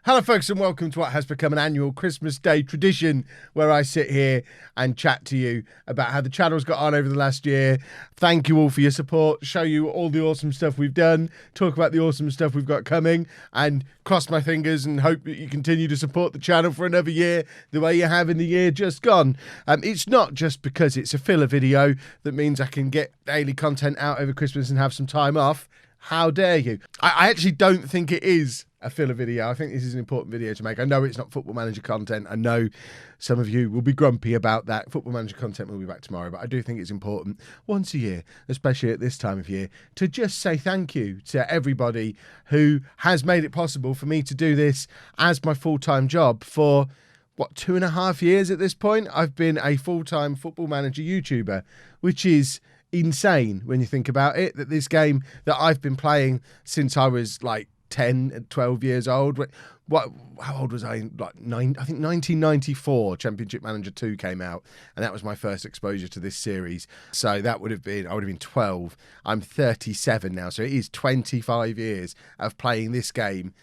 Hello folks and welcome to what has become an annual Christmas Day tradition where I sit here and chat to you about how the channel's got on over the last year. Thank you all for your support, show you all the awesome stuff we've done, talk about the awesome stuff we've got coming, and cross my fingers and hope that you continue to support the channel for another year the way you have in the year just gone. It's not just because it's a filler video that means I can get daily content out over Christmas and have some time off. How dare you? I actually don't think it is a filler video. I think this is an important video to make. I know it's not Football Manager content. I know some of you will be grumpy about that. Football Manager content will be back tomorrow, but I do think it's important once a year, especially at this time of year, to just say thank you to everybody who has made it possible for me to do this as my full-time job for, what, 2.5 years at this point? I've been a full-time Football Manager YouTuber, which is insane when you think about it, that this game that I've been playing since I was like 10 and 12 years old. How old was I? Like 9, I think 1994 Championship Manager 2 came out, and that was my first exposure to this series. So that would have been, I would have been 12. I'm 37 now, so it is 25 years of playing this game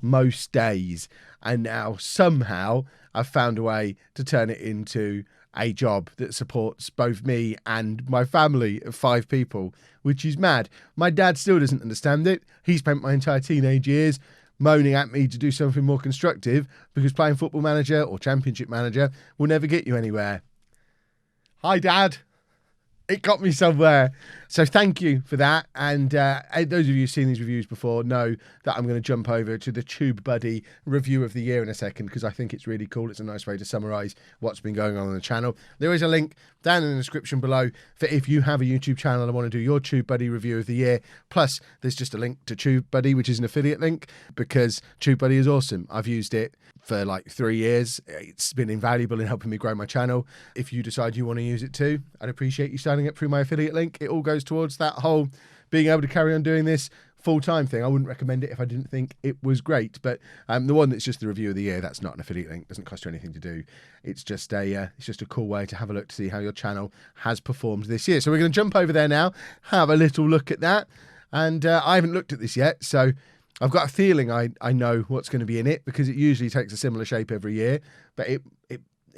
most days, and now somehow I've found a way to turn it into a job that supports both me and my family of 5 people, which is mad. My dad still doesn't understand it. He spent my entire teenage years moaning at me to do something more constructive because playing Football Manager or Championship Manager will never get you anywhere. Hi, Dad. It got me somewhere. So thank you for that. And those of you who've seen these reviews before know that I'm going to jump over to the TubeBuddy review of the year in a second because I think it's really cool. It's a nice way to summarise what's been going on the channel. There is a link down in the description below for if you have a YouTube channel and want to do your TubeBuddy review of the year. Plus, there's just a link to TubeBuddy, which is an affiliate link, because TubeBuddy is awesome. I've used it for like 3 years. It's been invaluable in helping me grow my channel. If you decide you want to use it too, I'd appreciate you signing up through my affiliate link. It all goes towards that whole being able to carry on doing this full-time thing. I wouldn't recommend it if I didn't think it was great, but the one that's just the review of the year, that's not an affiliate link. It doesn't cost you anything to do. It's just a cool way to have a look to see how your channel has performed this year. So we're going to jump over there now, have a little look at that, and I haven't looked at this yet, so I've got a feeling I know what's going to be in it because it usually takes a similar shape every year, but it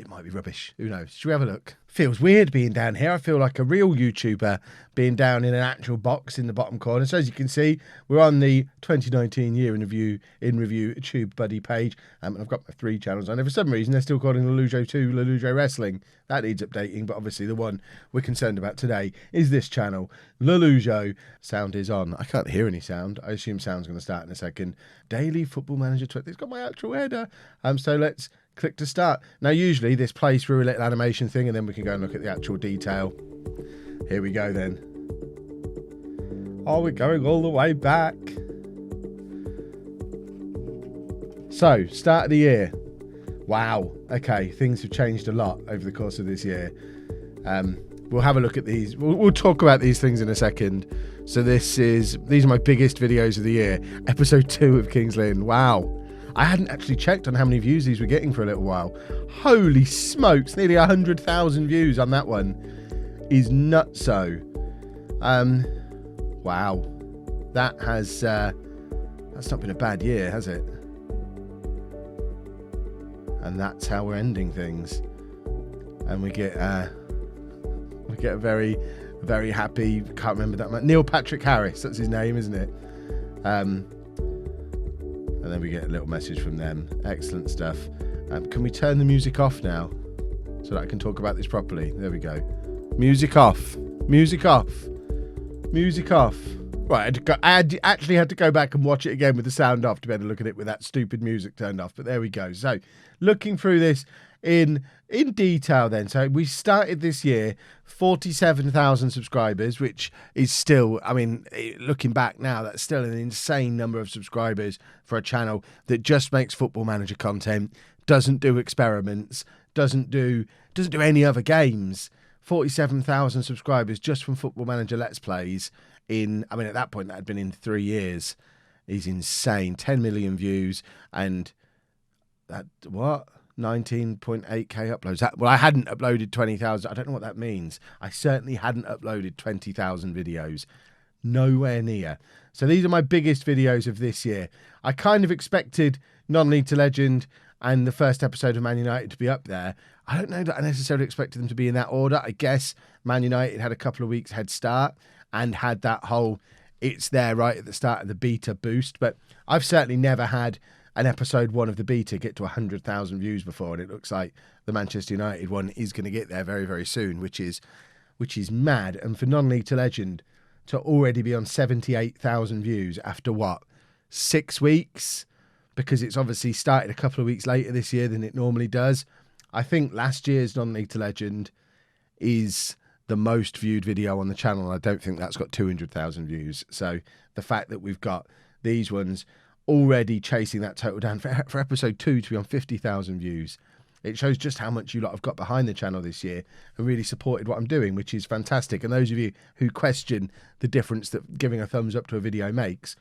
might be rubbish. Who knows? Should we have a look? Feels weird being down here. I feel like a real YouTuber being down in an actual box in the bottom corner. So as you can see, we're on the 2019 year in review TubeBuddy page. And I've got my 3 channels on there. For some reason, they're still calling LOLLUJO 2 LOLLUJO Wrestling. That needs updating, but obviously the one we're concerned about today is this channel, LOLLUJO. Sound is on. I can't hear any sound. I assume sound's going to start in a second. Daily Football Manager 20. It's got my actual header. So let's click to start. Now, usually this plays through a little animation thing and then we can go and look at the actual detail. Here we go then. Oh, we're going all the way back. So, start of the year. Wow. Okay, things have changed a lot over the course of this year. We'll have a look at these. We'll talk about these things in a second. So these are my biggest videos of the year. Episode 2 of King's Lynn. Wow. I hadn't actually checked on how many views these were getting for a little while. Holy smokes, nearly 100,000 views on that one. Is nutso. Wow. That's not been a bad year, has it? And that's how we're ending things. And we get a very, very happy, can't remember that much, Neil Patrick Harris, that's his name, isn't it? And then we get a little message from them. Excellent stuff. Can we turn the music off now so that I can talk about this properly? There we go. Music off. Music off. Music off. Right, I actually had to go back and watch it again with the sound off to be able to look at it with that stupid music turned off. But there we go. So, looking through this in detail then. So we started this year 47,000 subscribers, which is still, I mean, looking back now, that's still an insane number of subscribers for a channel that just makes Football Manager content, doesn't do experiments, doesn't do any other games. 47,000 subscribers just from Football Manager Let's Plays in, I mean, at that point that had been in 3 years, is insane. 10 million views and that, what? 19.8k uploads. Well, I hadn't uploaded 20,000. I don't know what that means. I certainly hadn't uploaded 20,000 videos. Nowhere near. So these are my biggest videos of this year. I kind of expected non-league to legend and the first episode of Man United to be up there. I don't know that I necessarily expected them to be in that order. I guess Man United had a couple of weeks head start and had that whole it's there right at the start of the beta boost. But I've certainly never had an episode 1 of the beta get to 100,000 views before, and it looks like the Manchester United one is going to get there very, very soon, which is mad. And for non-league to legend to already be on 78,000 views after what, 6 weeks? Because it's obviously started a couple of weeks later this year than it normally does. I think last year's non-league to legend is the most viewed video on the channel. I don't think that's got 200,000 views. So the fact that we've got these ones already chasing that total down for episode 2 to be on 50,000 views, it shows just how much you lot have got behind the channel this year and really supported what I'm doing, which is fantastic. And those of you who question the difference that giving a thumbs up to a video makes,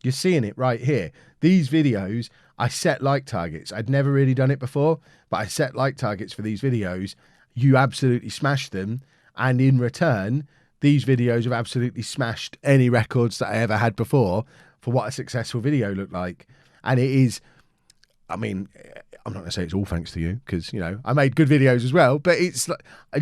you're seeing it right here. These videos, I set like targets. I'd never really done it before, but I set like targets for these videos. You absolutely smashed them. And in return, these videos have absolutely smashed any records that I ever had before for what a successful video looked like. And it is, I mean, I'm not going to say it's all thanks to you because, you know, I made good videos as well, but it's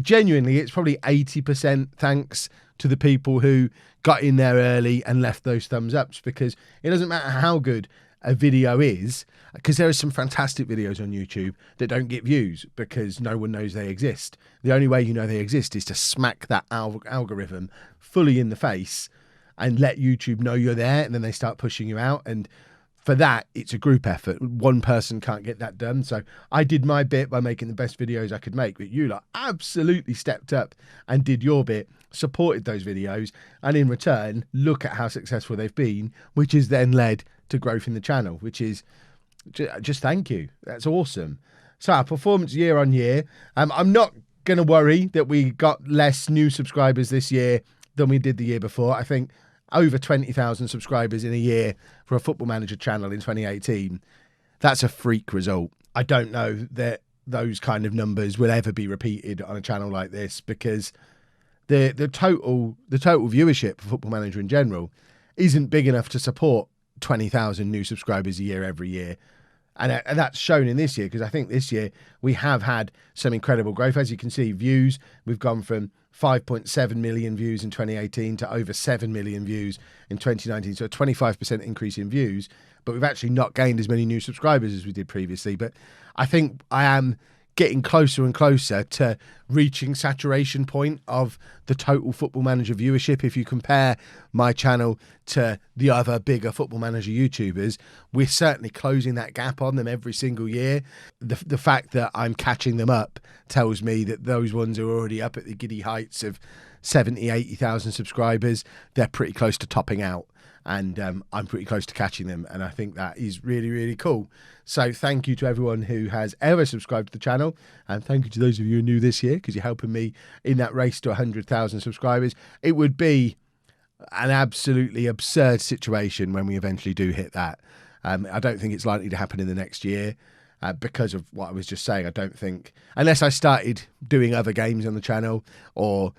genuinely, it's probably 80% thanks to the people who got in there early and left those thumbs ups, because it doesn't matter how good a video is, because there are some fantastic videos on YouTube that don't get views because no one knows they exist. The only way you know they exist is to smack that algorithm fully in the face and let YouTube know you're there, and then they start pushing you out. And for that, it's a group effort. One person can't get that done. So I did my bit by making the best videos I could make, but you lot absolutely stepped up and did your bit, supported those videos, and in return, look at how successful they've been, which has then led to growth in the channel, which is just thank you. That's awesome. So our performance year on year, I'm not going to worry that we got less new subscribers this year than we did the year before. I think over 20,000 subscribers in a year for a Football Manager channel in 2018, that's a freak result. I don't know that those kind of numbers will ever be repeated on a channel like this, because the total viewership for Football Manager in general isn't big enough to support 20,000 new subscribers a year every year. And that's shown in this year, because I think this year we have had some incredible growth. As you can see, views, we've gone from 5.7 million views in 2018 to over 7 million views in 2019. So a 25% increase in views, but we've actually not gained as many new subscribers as we did previously. But I think I am getting closer and closer to reaching saturation point of the total Football Manager viewership. If you compare my channel to the other bigger Football Manager YouTubers, we're certainly closing that gap on them every single year. The fact that I'm catching them up tells me that those ones are already up at the giddy heights of 70, 80,000 subscribers. They're pretty close to topping out. And I'm pretty close to catching them, and I think that is really, really cool. So thank you to everyone who has ever subscribed to the channel, and thank you to those of you who are new this year, because you're helping me in that race to 100,000 subscribers. It would be an absolutely absurd situation when we eventually do hit that. I don't think it's likely to happen in the next year because of what I was just saying. I don't think, unless I started doing other games on the channel or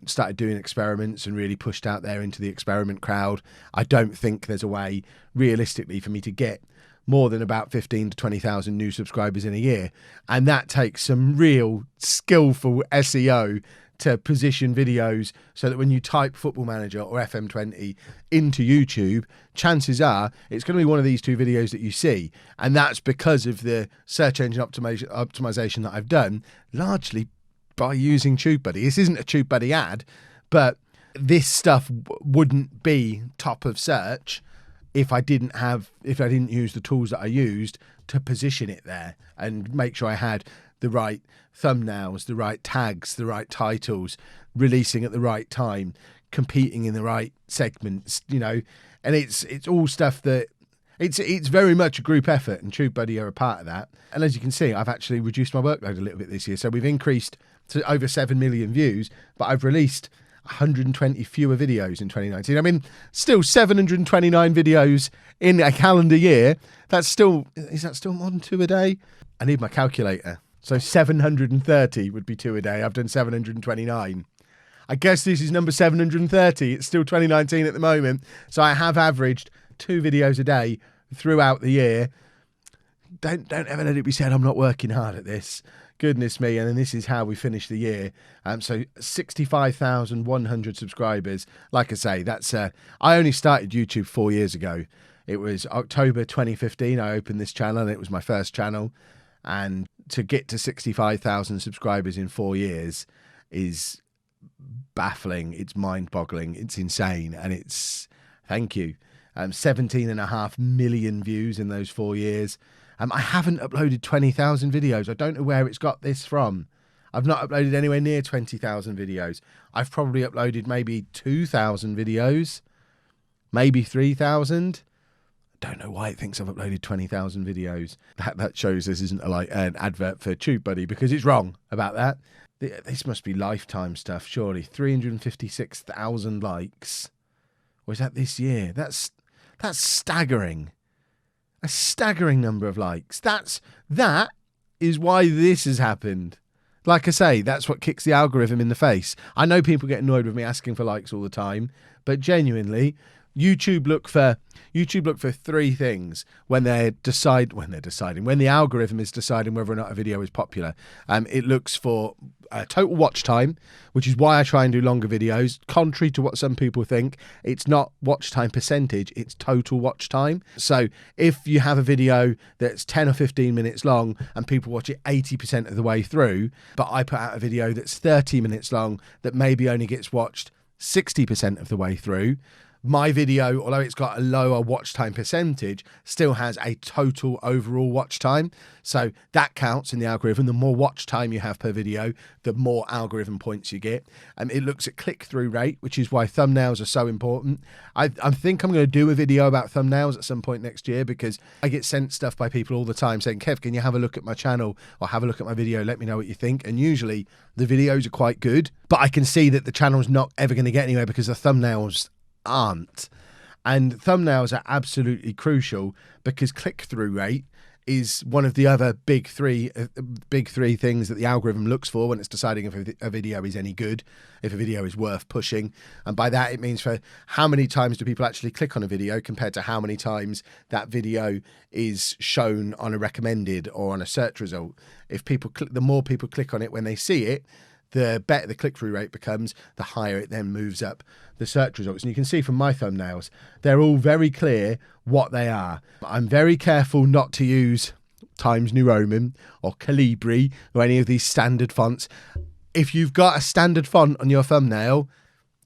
started doing experiments and really pushed out there into the experiment crowd, I don't think there's a way realistically for me to get more than about 15 to 20,000 new subscribers in a year. And that takes some real skillful SEO to position videos so that when you type Football Manager or FM20 into YouTube, chances are it's going to be one of these two videos that you see. And that's because of the search engine optimization that I've done, largely by using TubeBuddy. This isn't a TubeBuddy ad, but this stuff wouldn't be top of search if I didn't use the tools that I used to position it there and make sure I had the right thumbnails, the right tags, the right titles, releasing at the right time, competing in the right segments, you know. And it's all stuff that it's very much a group effort, and TubeBuddy are a part of that. And as you can see, I've actually reduced my workload a little bit this year. So we've increased to over 7 million views, but I've released 120 fewer videos in 2019. I mean, still 729 videos in a calendar year. Is that still more than 2 a day? I need my calculator. So 730 would be 2 a day. I've done 729. I guess this is number 730. It's still 2019 at the moment. So I have averaged 2 videos a day throughout the year, don't ever let it be said I'm not working hard at this. Goodness me. And then this is how we finish the year. So 65,100 subscribers. Like I say, that's I only started YouTube 4 years ago. It was October 2015 I opened this channel, and it was my first channel. And to get to 65,000 subscribers in 4 years is baffling. It's mind-boggling. It's insane. And it's, thank you. 17.5 million views in those 4 years. I haven't uploaded 20,000 videos. I don't know where it's got this from. I've not uploaded anywhere near 20,000 videos. I've probably uploaded maybe 2,000 videos, maybe 3,000. Don't know why it thinks I've uploaded 20,000 videos. That shows this isn't an advert for TubeBuddy, because it's wrong about that. This must be lifetime stuff, surely. 356,000 likes. Or is that this year? That's staggering. A staggering number of likes. That is why this has happened. Like I say, that's what kicks the algorithm in the face. I know people get annoyed with me asking for likes all the time, but genuinely, YouTube look for three things when the algorithm is deciding whether or not a video is popular. It looks for total watch time, which is why I try and do longer videos. Contrary to what some people think, it's not watch time percentage, it's total watch time. So if you have a video that's 10 or 15 minutes long and people watch it 80% of the way through, but I put out a video that's 30 minutes long that maybe only gets watched 60% of the way through, my video, although it's got a lower watch time percentage, still has a total overall watch time. So that counts in the algorithm. The more watch time you have per video, the more algorithm points you get. It looks at click-through rate, which is why thumbnails are so important. I think I'm going to do a video about thumbnails at some point next year, because I get sent stuff by people all the time saying, Kev, can you have a look at my channel or have a look at my video? Let me know what you think. And usually the videos are quite good, but I can see that the channel's not ever going to get anywhere because the thumbnails aren't. And thumbnails are absolutely crucial, because click-through rate is one of the other big three things that the algorithm looks for when it's deciding if a video is any good, if a video is worth pushing. And by that, it means for how many times do people actually click on a video compared to how many times that video is shown on a recommended or on a search result. If people click, the more people click on it when they see it, the better the click-through rate becomes, the higher it then moves up the search results. And you can see from my thumbnails, they're all very clear what they are. I'm very careful not to use Times New Roman or Calibri or any of these standard fonts. If you've got a standard font on your thumbnail,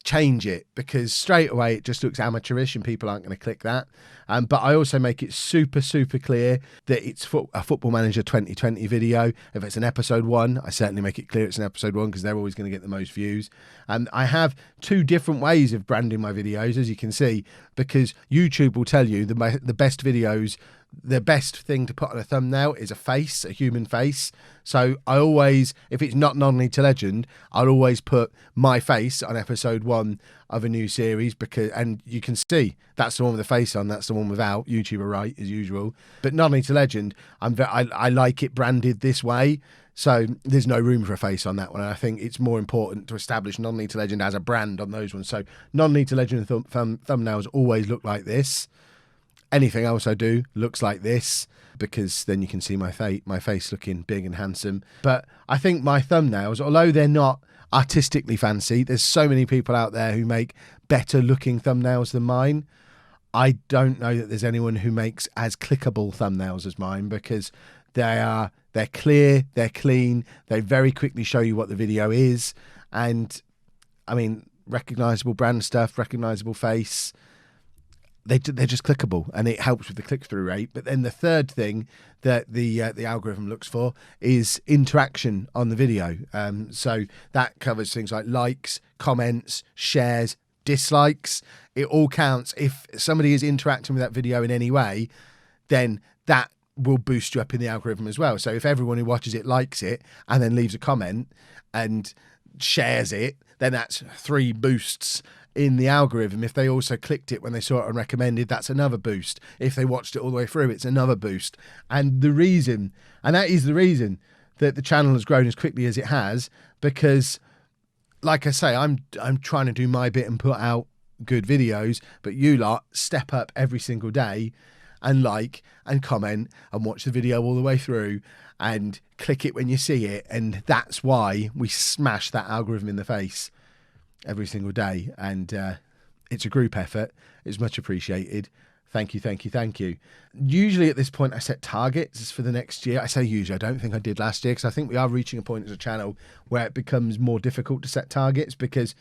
change it, because straight away it just looks amateurish and people aren't going to click that. But I also make it super clear that it's a Football Manager 2020 video. If it's an episode 1, I certainly make it clear it's an episode 1, because they're always going to get the most views. And I have 2 different ways of branding my videos, as you can see, because YouTube will tell you the best videos, the best thing to put on a thumbnail is a face, a human face. So I always, if it's not Non-League to Legend, I'll always put my face on episode 1 of a new series, because, and you can see that's the one with the face on, that's the one without. YouTube are right, as usual. But Non-League to Legend, I like it branded this way. So there's no room for a face on that one. And I think it's more important to establish Non-League to Legend as a brand on those ones. So Non-League to Legend thumbnails always look like this. Anything else I do looks like this, because then you can see my face looking big and handsome. But I think my thumbnails, although they're not artistically fancy, there's so many people out there who make better looking thumbnails than mine. I don't know that there's anyone who makes as clickable thumbnails as mine, because they're clear, they're clean, they very quickly show you what the video is. And I mean, recognizable brand stuff, recognizable face, they're just clickable, and it helps with the click-through rate. But then the third thing that the algorithm looks for is interaction on the video. So that covers things like likes, comments, shares, dislikes. It all counts. If somebody is interacting with that video in any way, then that will boost you up in the algorithm as well. So if everyone who watches it likes it and then leaves a comment and shares it, then that's 3 boosts in the algorithm. If they also clicked it when they saw it on recommended, that's another boost. If they watched it all the way through, it's another boost. And that is the reason that the channel has grown as quickly as it has, because like I say, I'm trying to do my bit and put out good videos, but you lot step up every single day and like and comment and watch the video all the way through and click it when you see it. And that's why we smash that algorithm in the face every single day. And it's a group effort. It's much appreciated. Thank you, thank you, thank you. Usually at this point, I set targets for the next year. I say usually, I don't think I did last year, because I think we are reaching a point as a channel where it becomes more difficult to set targets, because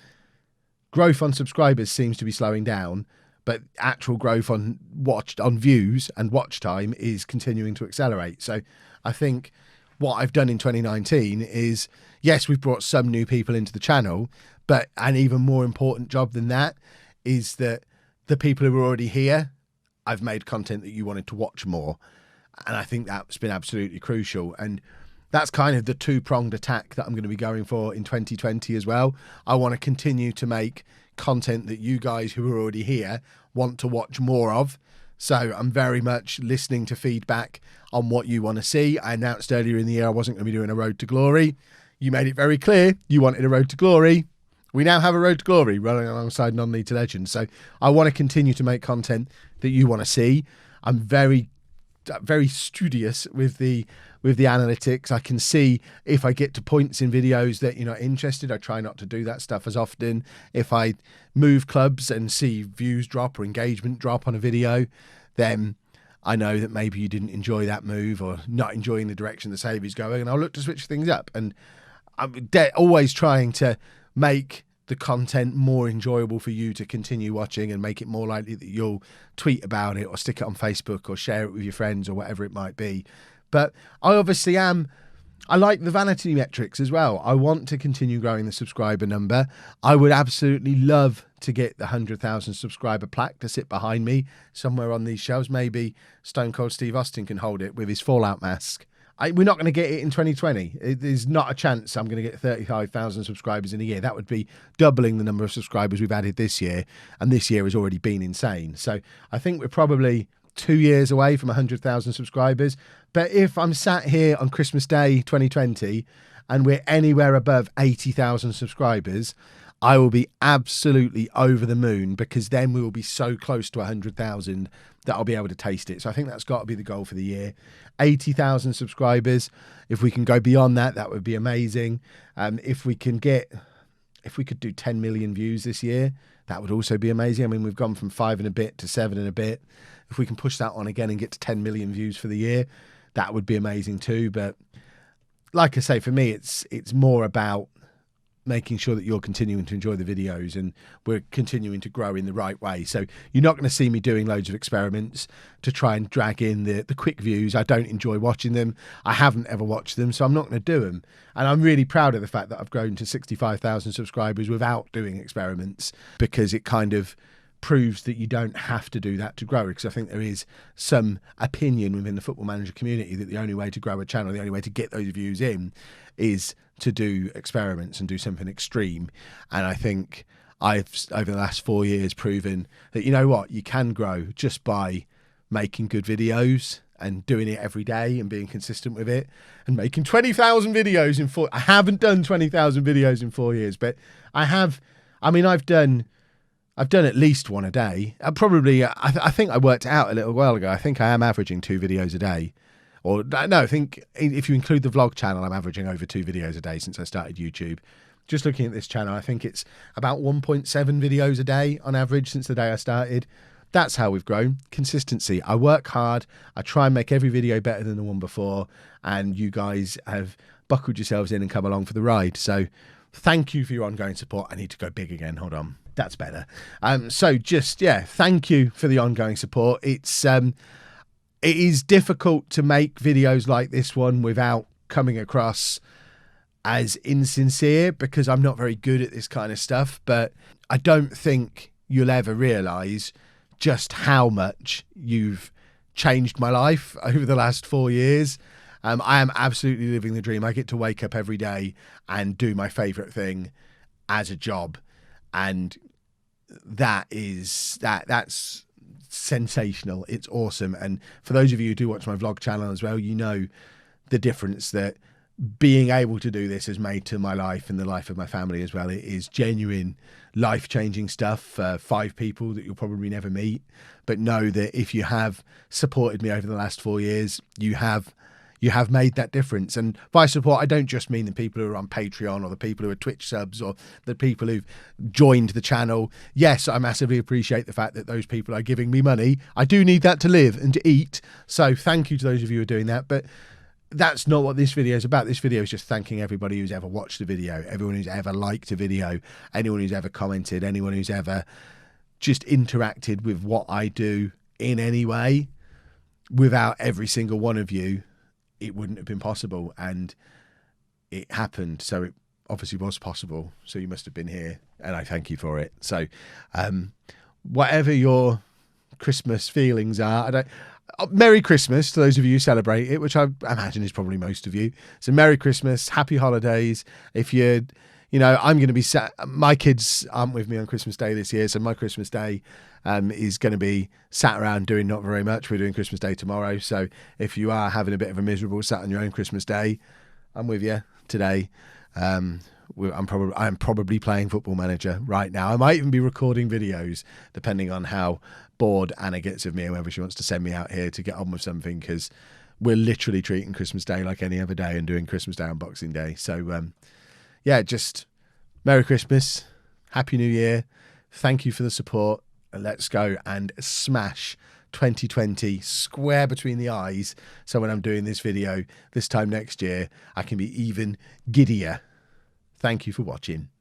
growth on subscribers seems to be slowing down, but actual growth on views and watch time is continuing to accelerate. So I think what I've done in 2019 is, yes, we've brought some new people into the channel, but an even more important job than that is that the people who are already here, I've made content that you wanted to watch more. And I think that's been absolutely crucial. And that's kind of the two-pronged attack that I'm going to be going for in 2020 as well. I want to continue to make content that you guys who are already here want to watch more of. So I'm very much listening to feedback on what you want to see. I announced earlier in the year I wasn't going to be doing a Road to Glory. You made it very clear you wanted a Road to Glory. We now have a Road to Glory running alongside Non-League to Legends. So I want to continue to make content that you want to see. I'm very studious with the analytics. I can see if I get to points in videos that you're not interested. I try not to do that stuff as often. If I move clubs and see views drop or engagement drop on a video, then I know that maybe you didn't enjoy that move or not enjoying the direction the save is going, and I'll look to switch things up. And I'm always trying to make the content more enjoyable for you to continue watching and make it more likely that you'll tweet about it or stick it on Facebook or share it with your friends or whatever it might be. But I obviously I like the vanity metrics as well. I want to continue growing the subscriber number. I would absolutely love to get the 100,000 subscriber plaque to sit behind me somewhere on these shelves. Maybe Stone Cold Steve Austin can hold it with his Fallout mask. We're not going to get it in 2020. There's not a chance I'm going to get 35,000 subscribers in a year. That would be doubling the number of subscribers we've added this year. And this year has already been insane. So I think we're probably 2 years away from 100,000 subscribers. But if I'm sat here on Christmas Day 2020 and we're anywhere above 80,000 subscribers, I will be absolutely over the moon, because then we will be so close to 100,000 that I'll be able to taste it. So I think that's got to be the goal for the year. 80,000 subscribers. If we can go beyond that, that would be amazing. If we could do 10 million views this year, that would also be amazing. I mean, we've gone from 5 and a bit to 7 and a bit. If we can push that on again and get to 10 million views for the year, that would be amazing too. But like I say, for me, it's more about making sure that you're continuing to enjoy the videos and we're continuing to grow in the right way. So you're not going to see me doing loads of experiments to try and drag in the quick views. I don't enjoy watching them. I haven't ever watched them, so I'm not going to do them. And I'm really proud of the fact that I've grown to 65,000 subscribers without doing experiments, because it kind of proves that you don't have to do that to grow. Because I think there is some opinion within the Football Manager community that the only way to grow a channel, the only way to get those views in, is to do experiments and do something extreme. And I think I've, over the last 4 years, proven that, you know what, you can grow just by making good videos and doing it every day and being consistent with it and making 20,000 videos in 4. I haven't done 20,000 videos in 4 years, but I have. I mean, I've done at least one a day. I think I worked it out a little while ago. I think I am averaging 2 videos a day. Or no, I think if you include the vlog channel, I'm averaging over 2 videos a day since I started YouTube. Just looking at this channel, I think it's about 1.7 videos a day on average since the day I started. That's how we've grown. Consistency. I work hard. I try and make every video better than the one before. And you guys have buckled yourselves in and come along for the ride. So thank you for your ongoing support. I need to go big again. Hold on. That's better. So just, yeah, thank you for the ongoing support. It is difficult to make videos like this one without coming across as insincere, because I'm not very good at this kind of stuff. But I don't think you'll ever realise just how much you've changed my life over the last 4 years. I am absolutely living the dream. I get to wake up every day and do my favourite thing as a job. And that's sensational. It's awesome. And for those of you who do watch my vlog channel as well, you know the difference that being able to do this has made to my life and the life of my family as well. It is genuine life-changing stuff for 5 people that you'll probably never meet, but know that if you have supported me over the last 4 years, you have made that difference. And by support, I don't just mean the people who are on Patreon or the people who are Twitch subs or the people who've joined the channel. Yes, I massively appreciate the fact that those people are giving me money. I do need that to live and to eat, so thank you to those of you who are doing that. But that's not what this video is about. This video is just thanking everybody who's ever watched a video, everyone who's ever liked a video, anyone who's ever commented, anyone who's ever just interacted with what I do in any way. Without every single one of you, it wouldn't have been possible, and it happened. So it obviously was possible. So you must have been here, and I thank you for it. So whatever your Christmas feelings are, Merry Christmas to those of you who celebrate it, which I imagine is probably most of you. So Merry Christmas, Happy Holidays. If you're, I'm going to be my kids aren't with me on Christmas Day this year, so my Christmas Day is going to be sat around doing not very much. We're doing Christmas Day tomorrow, so if you are having a bit of a miserable sat on your own Christmas Day, I'm with you today. I'm probably playing Football Manager right now. I might even be recording videos, depending on how bored Anna gets of me, or whether she wants to send me out here to get on with something, because we're literally treating Christmas Day like any other day and doing Christmas Day on Boxing Day. So yeah, just Merry Christmas, Happy New Year, thank you for the support, and let's go and smash 2020 square between the eyes, so when I'm doing this video this time next year, I can be even giddier. Thank you for watching.